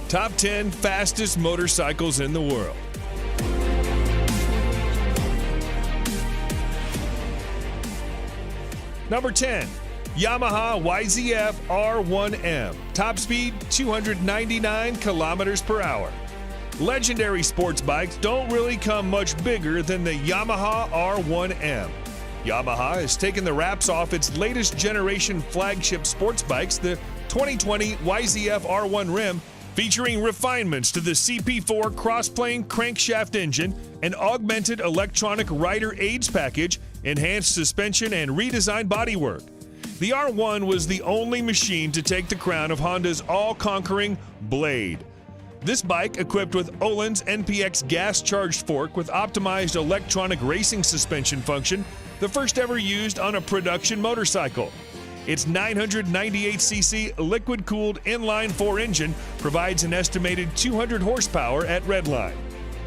Top 10 fastest motorcycles in the world. Number 10, Yamaha YZF R1M. Top speed, 299 kilometers per hour. Legendary sports bikes don't really come much bigger than the Yamaha R1M. Yamaha has taken the wraps off its latest generation flagship sports bikes, the 2020 YZF R1 Rim, featuring refinements to the CP4 cross-plane crankshaft engine, an augmented electronic rider aids package, enhanced suspension, and redesigned bodywork. The R1 was the only machine to take the crown of Honda's all-conquering Blade. This bike, equipped with Öhlins NPX gas-charged fork with optimized electronic racing suspension function, the first ever used on a production motorcycle. Its 998cc liquid-cooled inline-4 engine provides an estimated 200 horsepower at redline.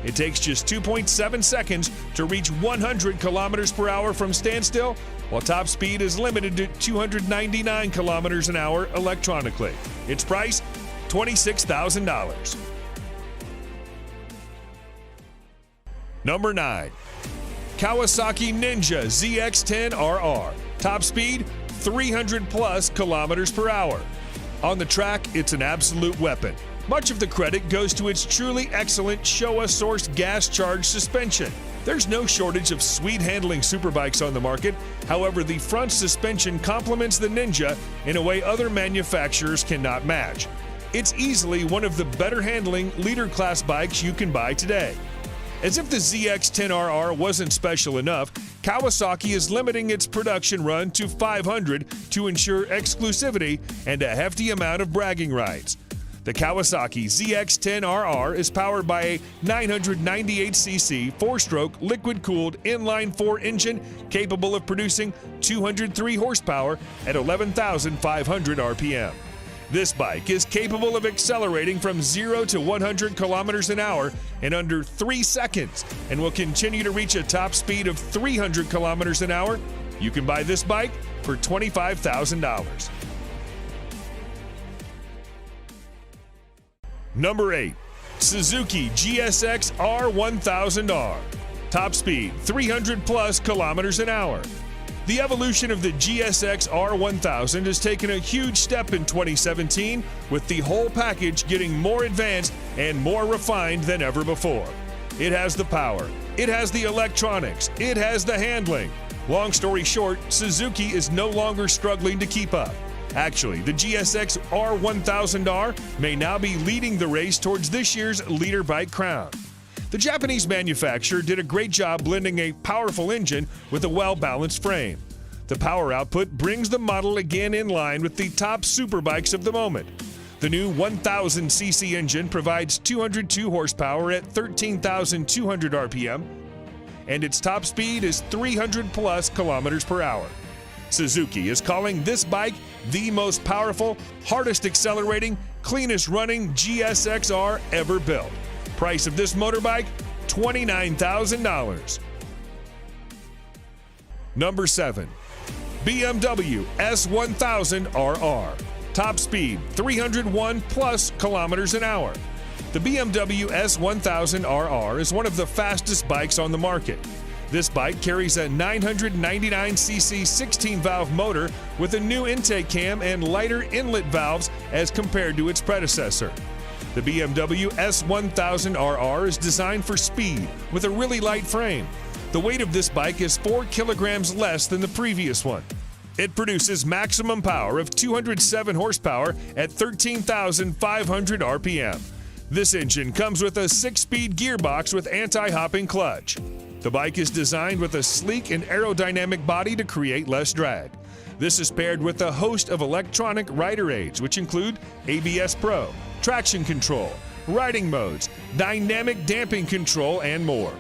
It takes just 2.7 seconds to reach 100 kilometers per hour from standstill, while top speed is limited to 299 kilometers an hour electronically. Its price, $26,000. Number 9. Kawasaki Ninja ZX-10RR. Top speed, 300 plus kilometers per hour. On the track, it's an absolute weapon. Much of the credit goes to its truly excellent Showa-sourced gas-charged suspension. There's no shortage of sweet-handling superbikes on the market. However, the front suspension complements the Ninja in a way other manufacturers cannot match. It's easily one of the better-handling leader-class bikes you can buy today. As if the ZX-10RR wasn't special enough, Kawasaki is limiting its production run to 500 to ensure exclusivity and a hefty amount of bragging rights. The Kawasaki ZX-10RR is powered by a 998cc 4-stroke liquid-cooled inline-4 engine capable of producing 203 horsepower at 11,500 RPM. This bike is capable of accelerating from 0 to 100 kilometers an hour in under 3 seconds and will continue to reach a top speed of 300 kilometers an hour. You can buy this bike for $25,000. Number 8. Suzuki GSX R1000R. Top speed, 300 plus kilometers an hour. The evolution of the GSX R1000 has taken a huge step in 2017, with the whole package getting more advanced and more refined than ever before. It has the power, it has the electronics, it has the handling. Long story short, Suzuki is no longer struggling to keep up. Actually, the GSX R1000R may now be leading the race towards this year's leader bike crown. The Japanese manufacturer did a great job blending a powerful engine with a well-balanced frame. The power output brings the model again in line with the top superbikes of the moment. The new 1000cc engine provides 202 horsepower at 13,200 RPM, and its top speed is 300 plus kilometers per hour. Suzuki is calling this bike the most powerful, hardest accelerating, cleanest running GSX-R ever built. Price of this motorbike, $29,000. Number 7. BMW S1000RR. Top speed, 301 plus kilometers an hour. The BMW S1000RR is one of the fastest bikes on the market. This bike carries a 999cc 16-valve motor with a new intake cam and lighter inlet valves as compared to its predecessor. The BMW S1000RR is designed for speed with a really light frame. The weight of this bike is 4 kilograms less than the previous one. It produces maximum power of 207 horsepower at 13,500 RPM. This engine comes with a 6-speed gearbox with anti-hopping clutch. The bike is designed with a sleek and aerodynamic body to create less drag. This is paired with a host of electronic rider aids, which include ABS Pro, traction control, riding modes, dynamic damping control, and more.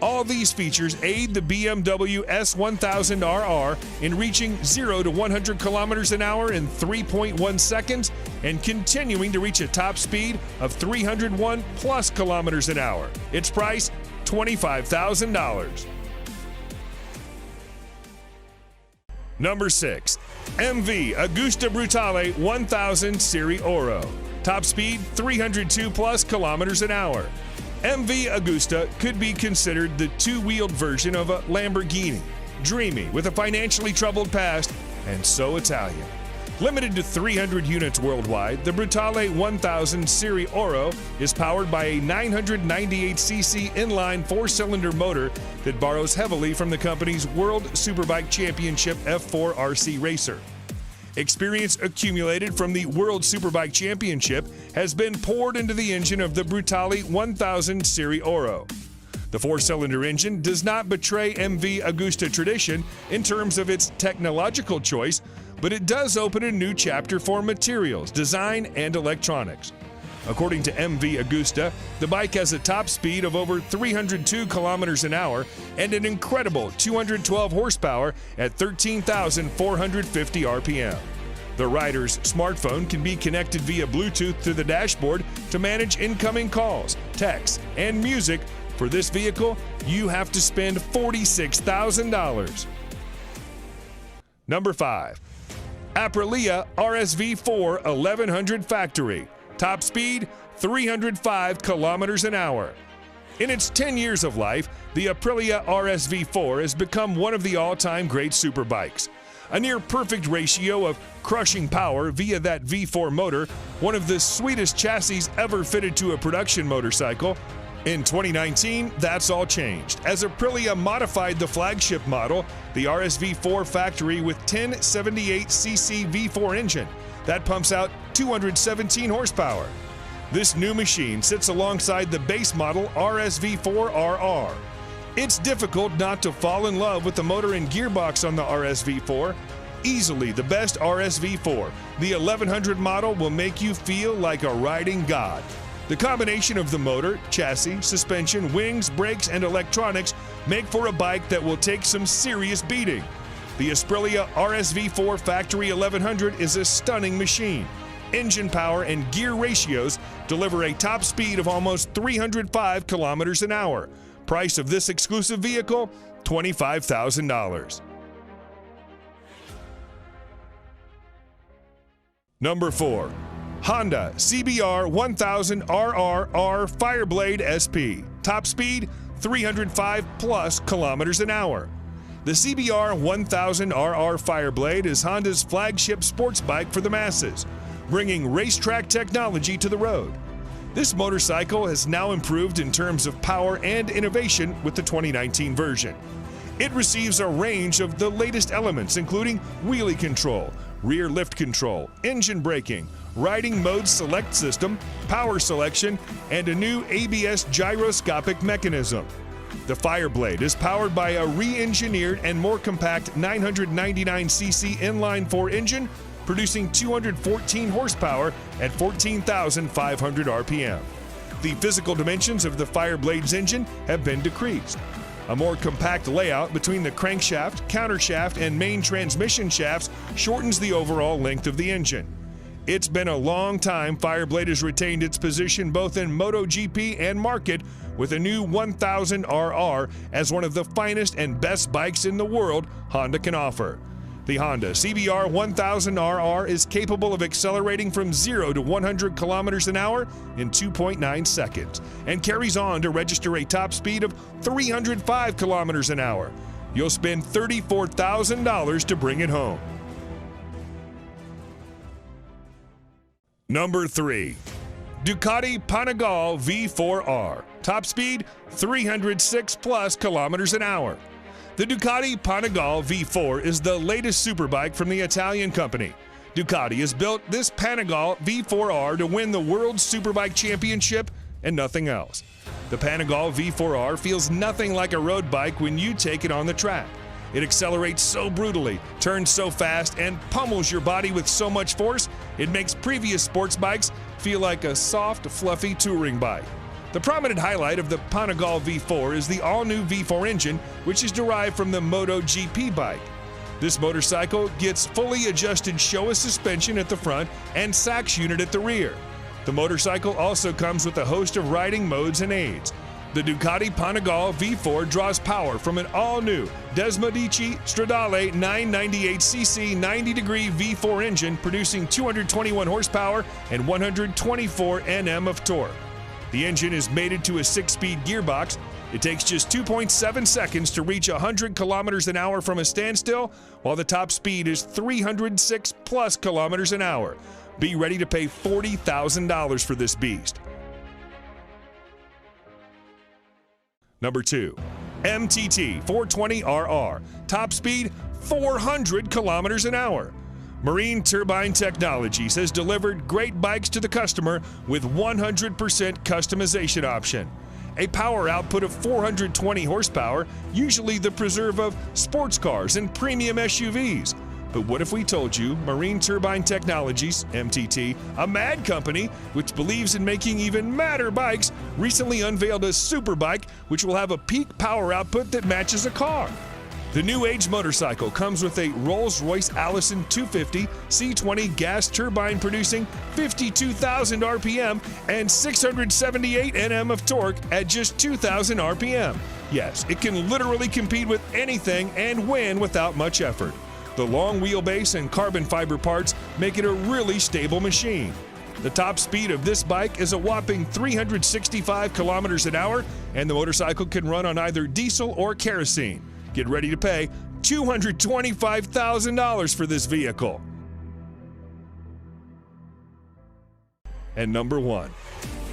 All these features aid the BMW S1000RR in reaching 0 to 100 kilometers an hour in 3.1 seconds and continuing to reach a top speed of 301 plus kilometers an hour. Its price, $25,000. Number 6. MV Agusta Brutale 1000 Serie Oro. Top speed, 302 plus kilometers an hour. MV Agusta could be considered the two-wheeled version of a Lamborghini. Dreamy, with a financially troubled past, and so Italian. Limited to 300 units worldwide, the Brutale 1000 Serie Oro is powered by a 998cc inline four-cylinder motor that borrows heavily from the company's World Superbike Championship F4 RC racer. Experience accumulated from the World Superbike Championship has been poured into the engine of the Brutale 1000 Serie Oro. The four-cylinder engine does not betray MV Agusta tradition in terms of its technological choice, but it does open a new chapter for materials, design, and electronics. According to MV Agusta, the bike has a top speed of over 302 kilometers an hour and an incredible 212 horsepower at 13,450 RPM. The rider's smartphone can be connected via Bluetooth to the dashboard to manage incoming calls, texts, and music. For this vehicle, you have to spend $46,000. Number 5. Aprilia RSV4 1100 Factory. Top speed, 305 kilometers an hour. In its 10 years of life, the Aprilia RSV4 has become one of the all-time great superbikes. A near-perfect ratio of crushing power via that V4 motor, one of the sweetest chassis ever fitted to a production motorcycle. In 2019, that's all changed, as Aprilia modified the flagship model, the RSV4 Factory, with 1078cc V4 engine that pumps out 217 horsepower. This new machine sits alongside the base model RSV4RR. It's difficult not to fall in love with the motor and gearbox on the RSV4. Easily the best RSV4, the 1100 model will make you feel like a riding god. The combination of the motor, chassis, suspension, wings, brakes, and electronics make for a bike that will take some serious beating. The Aprilia RSV4 Factory 1100 is a stunning machine. Engine power and gear ratios deliver a top speed of almost 305 kilometers an hour. Price of this exclusive vehicle, $25,000. Number 4. Honda CBR 1000RR Fireblade SP. Top speed, 305 plus kilometers an hour. The CBR 1000RR Fireblade is Honda's flagship sports bike for the masses, bringing racetrack technology to the road. This motorcycle has now improved in terms of power and innovation with the 2019 version. It receives a range of the latest elements, including wheelie control, rear lift control, engine braking, riding mode select system, power selection, and a new ABS gyroscopic mechanism. The Fireblade is powered by a re-engineered and more compact 999cc inline-4 engine, producing 214 horsepower at 14,500 RPM. The physical dimensions of the Fireblade's engine have been decreased. A more compact layout between the crankshaft, countershaft, and main transmission shafts shortens the overall length of the engine. It's been a long time Fireblade has retained its position both in MotoGP and market, with a new 1000RR as one of the finest and best bikes in the world Honda can offer. The Honda CBR 1000RR is capable of accelerating from 0 to 100 kilometers an hour in 2.9 seconds and carries on to register a top speed of 305 kilometers an hour. You'll spend $34,000 to bring it home. Number 3. Ducati Panigale V4R. Top speed, 306 plus kilometers an hour. The Ducati Panigale V4 is the latest superbike from the Italian company. Ducati has built this Panigale V4R to win the World Superbike Championship and nothing else. The Panigale V4R feels nothing like a road bike when you take it on the track. It accelerates so brutally, turns so fast, and pummels your body with so much force, it makes previous sports bikes feel like a soft, fluffy touring bike. The prominent highlight of the Panigale V4 is the all-new V4 engine, which is derived from the MotoGP bike. This motorcycle gets fully adjusted Showa suspension at the front and Sachs unit at the rear. The motorcycle also comes with a host of riding modes and aids. The Ducati Panigale V4 draws power from an all-new Desmodici Stradale 998cc 90-degree V4 engine producing 221 horsepower and 124 Nm of torque. The engine is mated to a 6-speed gearbox. It takes just 2.7 seconds to reach 100 kilometers an hour from a standstill, while the top speed is 306 plus kilometers an hour. Be ready to pay $40,000 for this beast. Number 2, MTT 420RR, top speed 400 kilometers an hour. Marine Turbine Technologies has delivered great bikes to the customer with 100% customization option. A power output of 420 horsepower, usually the preserve of sports cars and premium SUVs. But what if we told you Marine Turbine Technologies, MTT, a mad company which believes in making even madder bikes, recently unveiled a super bike which will have a peak power output that matches a car. The new age motorcycle comes with a Rolls-Royce Allison 250 C20 gas turbine producing 52,000 RPM and 678 Nm of torque at just 2,000 RPM. Yes, it can literally compete with anything and win without much effort. The long wheelbase and carbon fiber parts make it a really stable machine. The top speed of this bike is a whopping 365 kilometers an hour, and the motorcycle can run on either diesel or kerosene. Get ready to pay $225,000 for this vehicle. And number 1,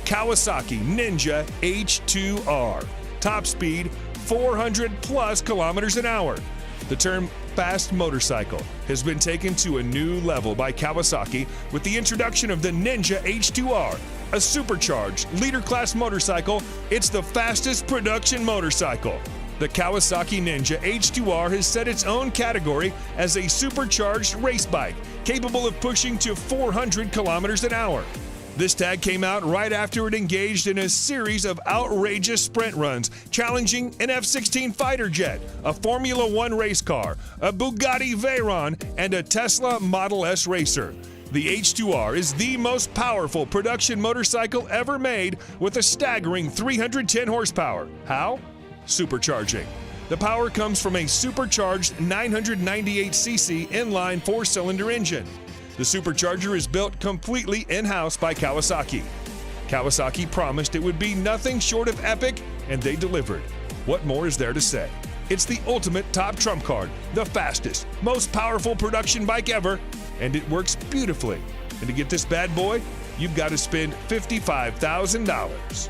Kawasaki Ninja H2R, top speed 400 plus kilometers an hour. The term fast motorcycle has been taken to a new level by Kawasaki with the introduction of the Ninja H2R, a supercharged leader-class motorcycle. It's the fastest production motorcycle. The Kawasaki Ninja H2R has set its own category as a supercharged race bike, capable of pushing to 400 kilometers an hour. This tag came out right after it engaged in a series of outrageous sprint runs, challenging an F-16 fighter jet, a Formula One race car, a Bugatti Veyron, and a Tesla Model S racer. The H2R is the most powerful production motorcycle ever made with a staggering 310 horsepower. How? Supercharging. The power comes from a supercharged 998cc inline 4-cylinder engine. The supercharger is built completely in-house by Kawasaki. Kawasaki promised it would be nothing short of epic, and they delivered. What more is there to say? It's the ultimate top trump card, the fastest, most powerful production bike ever, and it works beautifully. And to get this bad boy, you've got to spend $55,000.